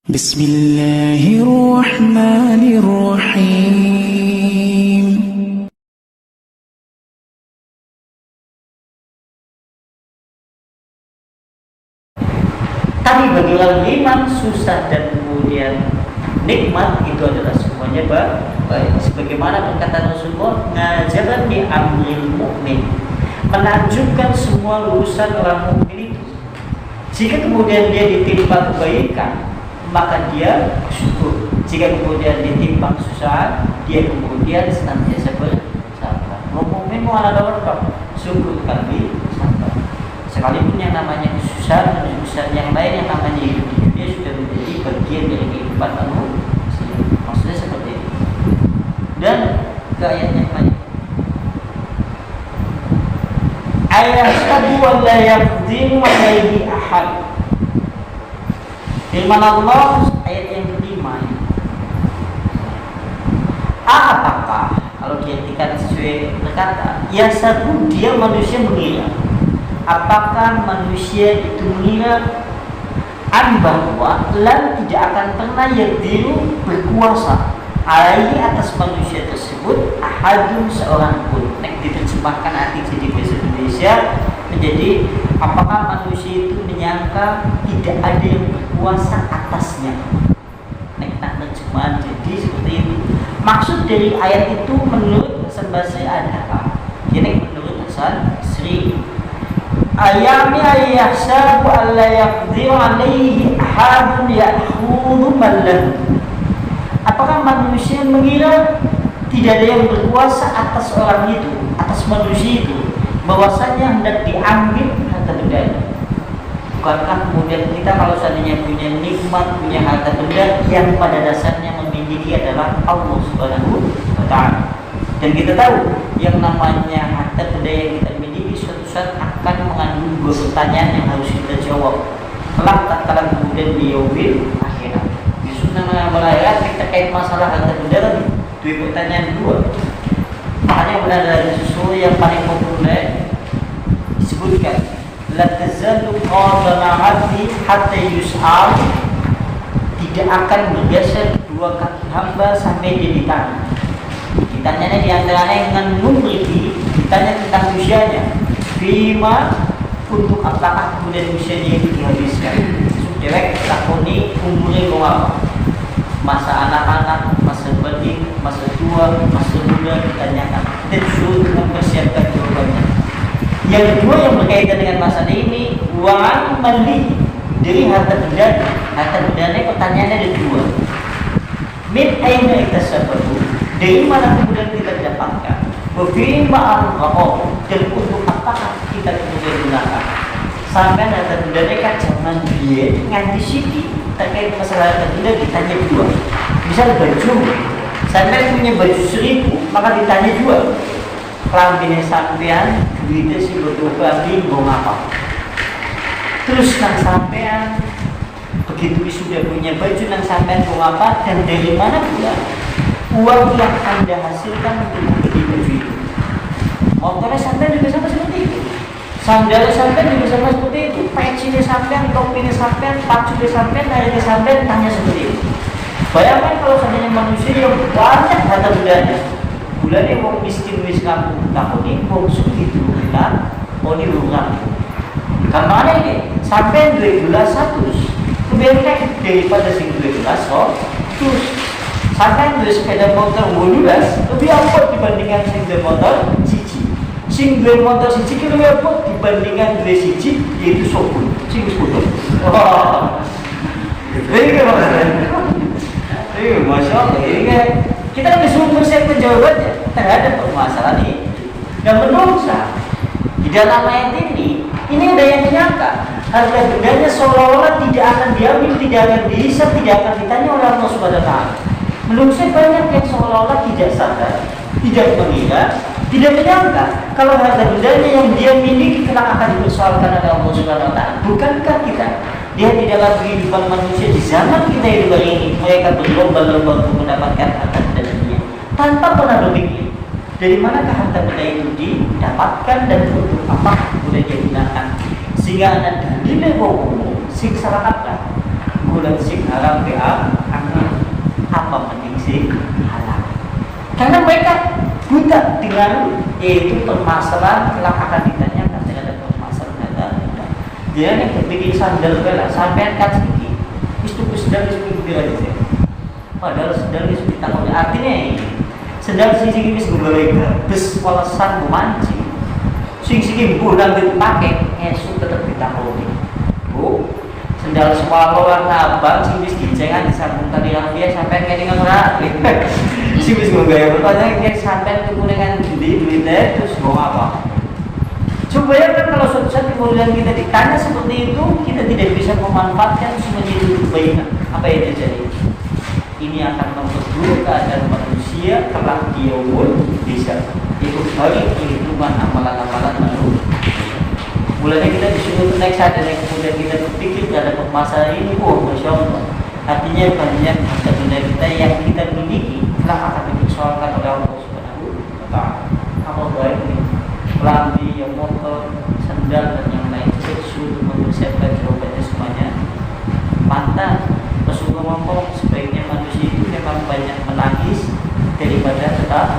Bismillahirrahmanirrahim. Tapi bagi orang beriman, susah dan kemudian nikmat itu adalah semuanya baik. Sebagaimana perkataan Rasulullah, ngajaran di amril mukmin, menanjukkan semua urusan orang mukmin itu. Jika kemudian dia ditimpa kebaikan, maka dia syukur. Jika kemudian ditimpa kesusahan, dia kemudian senantiasa bersabar. Mukmin mau ada orang syukur kali sabar. Sekalipun yang namanya kesusahan dan kesusahan yang lain yang namanya hidup di dunia sudah menjadi bagian dari kehidupan manusia. Maksudnya seperti itu. Dan ke ayat yang lain. Ayashhadu an la yaqdimu alaihi ahad. Firman Allah ayat yang kelima. Apakah kalau diartikan sesuai berkata, ya satu dia manusia mengira. Apakah manusia itu mengira bahwa lan tidak akan pernah yaqdiru berkuasa alaihi atas manusia tersebut ahadun seorang pun. Nek diterjemahkan arti jadi bahasa Indonesia menjadi apakah manusia itu menyangka tidak ada yang berkuasa atasnya. Nek tak terjemahan jadi seperti itu. Maksud dari ayat itu menurut bahasa adalah jadi menurut asal Sri ayami ayyahsabu alla yaqdiru alaihi ahadun ya'khudhu mallahu. Apakah manusia mengira tidak ada yang berkuasa atas orang itu, atas manusia itu, bahwasanya hendak diambil harta bendanya? Bukankah kemudian kita kalau seandainya punya nikmat, punya harta benda yang pada dasarnya memiliki adalah Allah Subhanahu wa Ta'ala. Dan kita tahu yang namanya harta benda yang kita miliki suatu saat akan mengandung dua pertanyaan yang harus kita jawab. Kelak tatkala kemudian di yaumil akhirat. Justru namanya akhirat terkait masalah harta benda kan dua pertanyaan dua. Makanya benar dari sesuatu yang paling populer disebutkan la tazalu qadama 'abdi hatta yus'al, tidak akan bergeser dua kaki hamba sampai dia ditanya. Ditanyanya diantaranya dengan memiliki, ditanya tentang usianya, bima untuk apakah kemudian usianya itu dihabiskan. Dewek takoni umurnya berapa, masa anak-anak, masa bedik, masa tua, masa muda ditanyakan. Dan suruh mempersiapkan jawabannya. Yang kedua yang berkaitan dengan masalah ini, wa'an mali dari harta benda. Harta bendanya pertanyaannya ada dua. Min aina iktasabahu, dari mana kemudian kita dapatkan? Wa ma'al dan untuk apakah kita kemudian gunakan? Sampai harta bendanya kan zaman dia nganti sini terkait masalah harta benda ditanya dua. Misal baju, sampai punya baju 1000 maka ditanya dua. Kelambine sampean duitnya sih betul klambi mau ngapa? Terus nang sampean begitu sudah punya baju nang sampean mau ngapa dan dari mana pula uang yang Anda hasilkan untuk membeli baju itu? Motornya sampean juga sama seperti itu. Sandalnya sampean juga sama seperti itu. Pecinya sampean, topinya sampean, pacunya sampean, narinya sampean, tanya seperti itu. Bayangkan kalau seandainya manusia yang banyak harta bendanya, bulannya wong miskin wis kampung takut ini wong sugih itu bilang mau diurang. Karena ini sampean 12 kemudian daripada sing 12 terus sampean duwe sepeda motor 12 lebih apa dibandingkan sing duwe motor siji. Sing duwe motor siji ki luwih apa dibandingkan duwe siji yaitu sopun. Sing wis putus. Wah. Ini maksudnya. Masya Allah. Ini kita kan disuruh mempersiapkan jawabannya terhadap permasalahan ini. Dan menurut di dalam ayat ini ada yang menyangka harta bendanya seolah-olah tidak akan diambil, tidak akan dihisab, tidak akan ditanya oleh Allah Subhanahu wa Ta'ala. Menurut saya banyak yang seolah-olah tidak sadar, tidak mengira, tidak menyangka kalau harta bendanya yang dia miliki kelak akan dipersoalkan oleh Allah Subhanahu wa Ta'ala. Bukankah kita lihat di dalam kehidupan manusia di zaman kita hidup hari ini, mereka berlomba-lomba untuk mendapatkan harta benda dunia tanpa pernah berpikir dari manakah harta benda itu didapatkan dan untuk apa kemudian digunakan. Sehingga ada dalil umum sing salah kata bulan sing haram anak apa mending sing halal. Karena mereka buta dengan yaitu permasalahan kelak akan ditanyakan dengan permasalahan ada. Dia yang bikin sandal bela sampai kan sini. Itu sedang disebut aja. Padahal sedang disebut takut artinya ini. Sedang sisi wis golek bes walasan bumanci. Sing bulan dipakai esuk tetap ditakoni. Bu, sendal swallow warna abang sing wis gijengan disambung tali rafia sampai kelingan ora. Sing wis nggawe pertanyaan kayak sampai tuku dengan duitnya terus mau apa? Coba ya kan kalau suatu saat kemudian kita ditanya seperti itu, kita tidak bisa memanfaatkan semuanya itu kebaikan. Apa yang terjadi? Ini akan memperburuk keadaan manusia kelak di yaumul bisa. Itu balik perhitungan amalan-amalan manusia. Mulanya kita disuruh naik sadar, kemudian kita berpikir ada permasalahan ini, oh masya Allah. Artinya banyak harta benda kita yang kita miliki kelak akan dipersoalkan oleh Allah Subhanahu wa Ta'ala. Apa baik ini? Pelambi, yang motor, sandal dan yang lain sesuatu untuk mempersiapkan jawabannya semuanya. Pantas Rasulullah ngomong sebaiknya manusia itu memang banyak menangis daripada tetap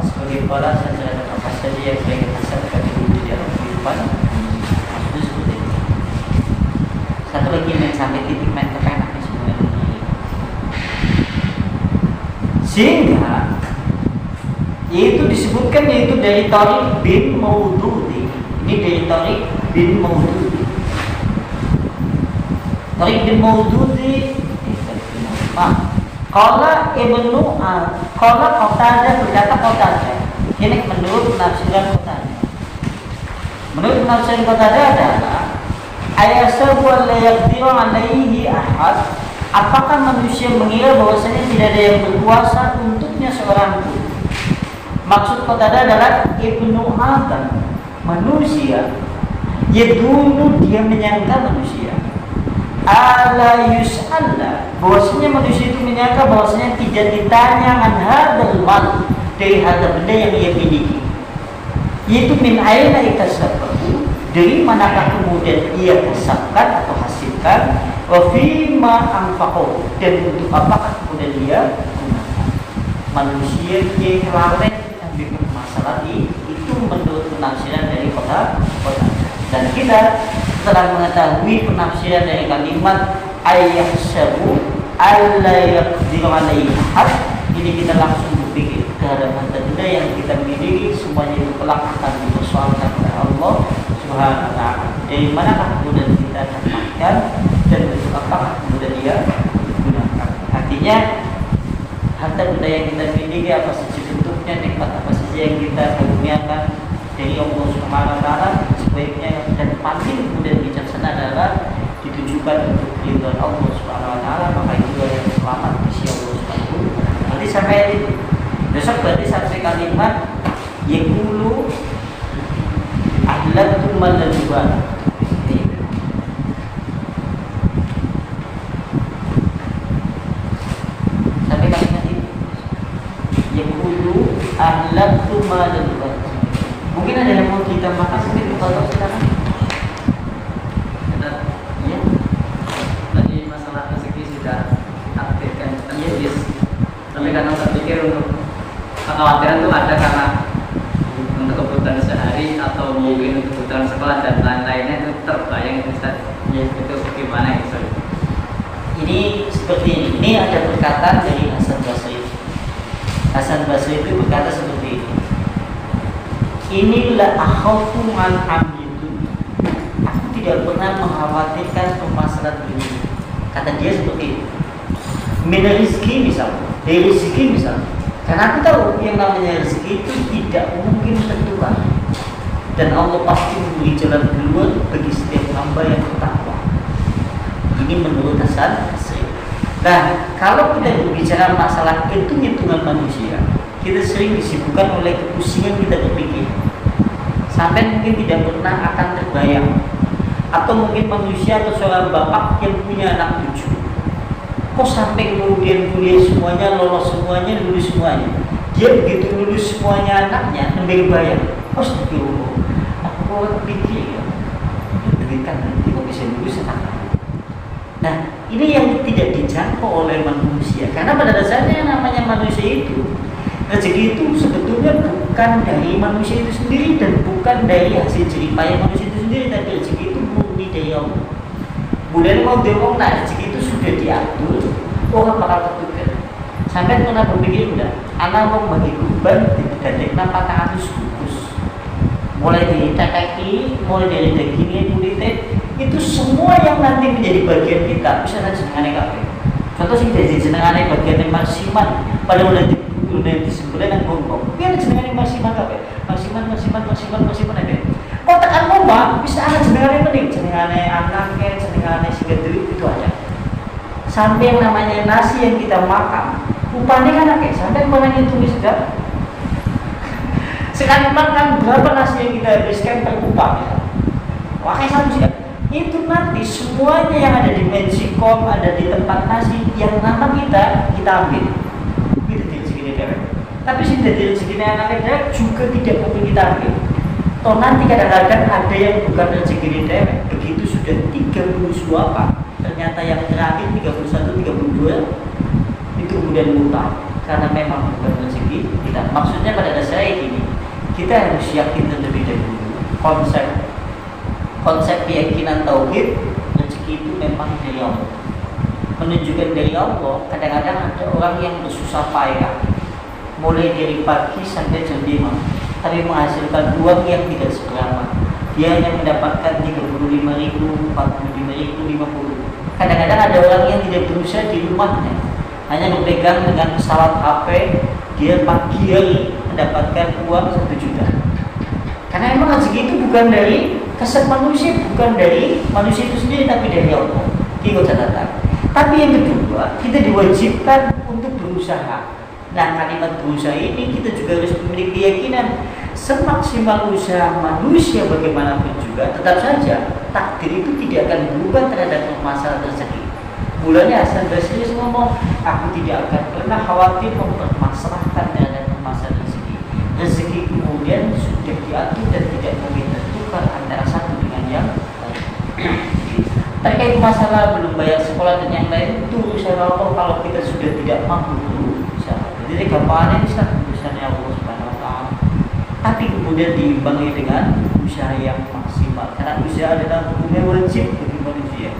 sebagai balasan terhadap apa saja yang mereka rasakan di dalam kehidupan. Maksudnya seperti itu. Satu lagi yang sampai titik main kepenaknya semua ini. Sehingga yaitu disebutkan yaitu dari Tariq bin Maududi. Ini dari Tariq bin Maududi. Tariq bin Maududi Qala Ibnu Qala Qatadah berkata Qatadah. Ini menurut penafsiran Qatadah. Menurut penafsiran Qatadah adalah ayasabu la yaqdiru alaihi ahad. Apakah manusia mengira bahwasanya tidak ada yang berkuasa untuknya seorang pun? Maksud Qatadah adalah Ibnu Adam, manusia. Ya dulu dia menyangka manusia ala yus'alla, bahwasanya manusia itu menyangka bahwasanya tidak ditanya an hadzal mal, dari harta benda yang ia miliki, yaitu min aina ikasabahu, dari manakah kemudian ia kasabkan atau hasilkan, wa fima anfaqahu, dan untuk apakah kemudian dia gunakan. Manusia yang lalai masalah itu menurut penafsiran dari kota. Dan kita telah mengetahui penafsiran dari kalimat ayahsabu alla yaqdiru alaihi had. Ini kita langsung berpikir terhadap harta benda yang kita miliki semuanya itu kelak akan dipersoalkan oleh Allah Subhanahu wa Ta'ala. Dari manakah kemudian kita dapatkan dan untuk apakah kemudian dia gunakan. Artinya harta benda yang kita miliki apa saja bentuknya, nikmat apa saja yang kita karuniakan dari Allah Subhanahu wa Ta'ala, sebaiknya dan paling kemudian bijaksana adalah ditujukan untuk ridha Allah Subhanahu wa Ta'ala, maka itu yang selamat di sisi Allah Subhanahu wa Ta'ala. Nanti sampai ini besok berarti sampai kalimat yaqulu ahlatu maladuban. Sampai kalimat ini yaqulu ahlatu maladuban. Mungkin ada yang mau kita makan sedikit atau silakan. Ya. Tadi masalah rezeki sudah aktifkan. Yes. Tapi kadang saya pikir untuk kekhawatiran itu ada karena untuk kebutuhan sehari atau mungkin untuk kebutuhan sekolah dan lain-lainnya itu terbayang itu Ustaz. Itu bagaimana itu? Ini seperti ini. Ini ada perkataan dari Hasan Basri. Hasan Basri itu berkata seperti ini. Inilah akhafu an amritu. Aku tidak pernah mengkhawatirkan permasalahan ini. Kata dia seperti itu. Min rizki misalnya, dari rezeki misalnya. Karena aku tahu yang namanya rezeki itu tidak mungkin tertukar. Dan Allah pasti memberi jalan keluar bagi setiap hamba yang bertakwa. Ini menurut Hasan Basri. Nah, kalau kita berbicara masalah hitung-hitungan manusia, kita sering disibukkan oleh kepusingan kita berpikir sampai mungkin tidak pernah akan terbayang. Atau mungkin manusia atau seorang bapak yang punya anak cucu, kok sampai kemudian kuliah semuanya, lolos semuanya, lulus semuanya. Dia begitu lulus semuanya anaknya, sampai bayang, astagfirullah, aku kok pikir ya, duit kan nanti kok bisa lulus anak. Nah, Ini yang tidak dijangkau oleh manusia. Karena pada dasarnya yang namanya manusia itu, rezeki itu sebetulnya bukan dari manusia itu sendiri dan bukan dari hasil jerih payah manusia itu sendiri, tapi rezeki itu murni dari Allah. Kemudian mau diomong, nah rezeki itu sudah diatur, orang bakal ketuker. Sampai pernah berpikir udah, anak mau bagi kurban dan kenapa 400 bungkus. Mulai dari kaki, mulai dari dagingnya, kulitnya, itu semua yang nanti menjadi bagian kita bisa ada jenengannya kabeh. Contoh sih dari jenengannya bagian yang maksimal, pada udah disembelih dan gonggong, biar jenengannya maksimal kabeh, maksimal aja. Kok tekan ngomong bisa ada jenengannya penting, jenengannya anaknya, jenengannya si duit itu aja. Sampai yang namanya nasi yang kita makan, upahnya kan akeh, sampai mana yang tulis juga. Sekali makan berapa nasi yang kita habiskan per upah ya? Pakai satu sih. Itu nanti semuanya yang ada di Mexico, ada di tempat nasi yang nama kita ambil. Itu tidak segini dewek. Tapi sih tidak segini anak dewek juga tidak mungkin kita ambil. Toh nanti kadang-kadang ada yang bukan rezeki dewek. Begitu sudah 30 suapa, ternyata yang terakhir 31, 32 itu kemudian utang karena memang bukan rezeki kita. Maksudnya pada dasarnya gini. Kita harus yakin terlebih dahulu konsep keyakinan tauhid, rezeki itu memang dari Allah, menunjukkan dari Allah. Kadang-kadang ada orang yang bersusah payah mulai dari pagi sampai jam 5 tapi menghasilkan uang yang tidak seberapa. Dia hanya mendapatkan 35.000, 45.000, 50. Kadang-kadang ada orang yang tidak berusaha di rumahnya, hanya berpegang dengan pesawat HP, dia pagi hari mendapatkan uang 1 juta. Karena emang rezeki itu bukan dari kasar manusia, bukan dari manusia itu sendiri, tapi dari Allah. Itu catatan. Tapi yang kedua, kita diwajibkan untuk berusaha. Nah, kalimat berusaha ini kita juga harus memiliki keyakinan semaksimal usaha manusia bagaimanapun juga, tetap saja takdir itu tidak akan berubah terhadap masalah rezeki. Mulanya Hasan Basri ngomong, aku tidak akan pernah khawatir mempermasalahkan terhadap masalah rezeki. Rezeki kemudian sudah diatur dan tidak mungkin tertukar antara satu dengan yang lain. Terkait masalah belum bayar sekolah dan yang lain itu urusan Allah. Kalau kita sudah tidak mampu berusaha, jadi gampangannya bisa urusannya Allah Subhanahu Wa Taala. Tapi kemudian diimbangi dengan usaha yang maksimal, karena usaha adalah hukumnya wajib bagi manusia.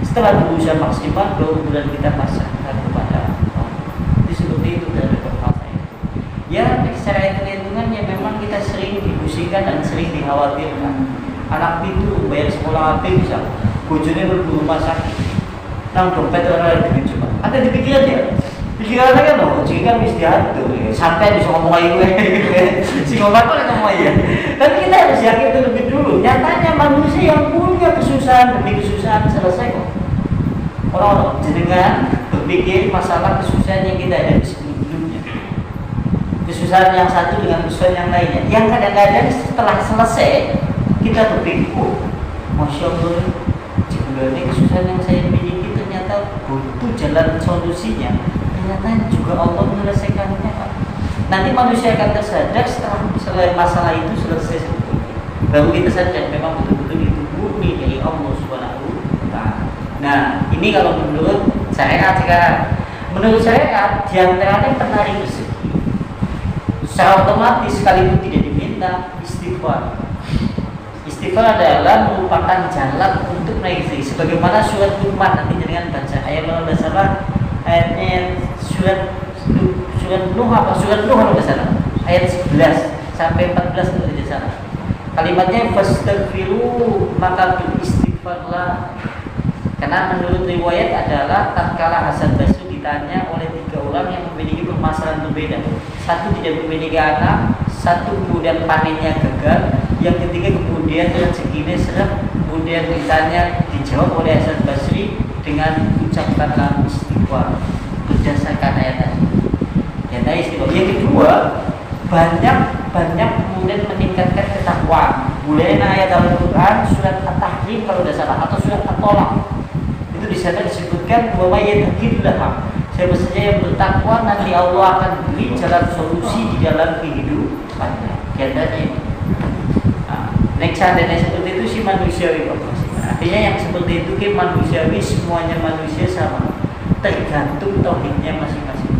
Setelah berusaha maksimal, baru kemudian kita pasrahkan kepada Allah. Jadi seperti itu dari perkara itu. Ya, secara hitung-hitungan ya memang kita sering dibusingkan dan sering dikhawatirkan. Anak itu bayar sekolah apa bisa, bojone berburu rumah sakit, nang dompet orang lain coba. Ada di pikiran ya? Pikirannya kan loh, jika mesti diatur, sampai bisa ngomong aja gue, si ngomong apa ngomong aja. Tapi kita harus yakin terlebih dulu. Nyatanya manusia yang punya kesusahan demi kesusahan selesai kok. Orang-orang jenengan berpikir masalah kesusahan yang kita hadapi sebelumnya, kesusahan yang satu dengan kesusahan yang lainnya, yang kadang-kadang setelah selesai kita berpikir, oh, masya Allah, sebenarnya kesusahan yang saya miliki ternyata butuh jalan solusinya. Ternyata juga Allah menyelesaikannya. Nanti manusia akan tersadar setelah masalah itu selesai sebetulnya. Baru kita sadar memang betul-betul itu murni dari Allah Subhanahu Wa Taala. Nah, ini kalau menurut syariat sekarang. Menurut syariat, diantaranya penarik rezeki. Secara otomatis sekalipun tidak diminta, istighfar. Istighfar adalah merupakan jalan untuk naik rezeki. Sebagaimana surat Luqman, nanti dengan baca ayat kalau tidak salah, ayatnya surat Nuh kalau tidak salah, ayat 11 sampai 14 kalau tidak salah. Kalimatnya fastaghfiru, maka beristighfarlah. Karena menurut riwayat adalah tatkala Hasan Basri ditanya oleh 3 orang yang memiliki permasalahan berbeda. Satu tidak memiliki anak, satu kemudian panennya gagal, yang ketiga kemudian rezekinya serap. Kemudian ditanya, dijawab oleh Hasan Basri dengan ucapkanlah istighfar berdasarkan ayat tadi. Ya, istighfar. Yang kedua, banyak kemudian meningkatkan ketakwaan. Mulai ayat Al-Quran surat At-Tahrim kalau tidak salah, atau surat At-Tolak. Itu di sana disebutkan bahwa yattaqillah, siapa saja yang bertakwa nanti Allah akan beri jalan solusi di dalam kehidupannya. Kiannya ini. Next seperti itu si manusia itu. artinya yang seperti itu ke manusiawi, semuanya manusia sama, tergantung tauhidnya masing-masing.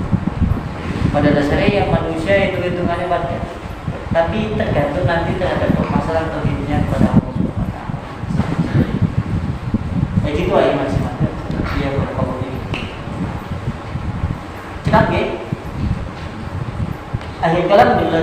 Pada dasarnya yang manusia itu hitungannya banyak, tapi tergantung nanti terhadap permasalahan tauhidnya kepada Allah Subhanahu wa taala. Ya gitu aja masing-masing. Iya berapa ini. Cekat ya. Akhir kalam bila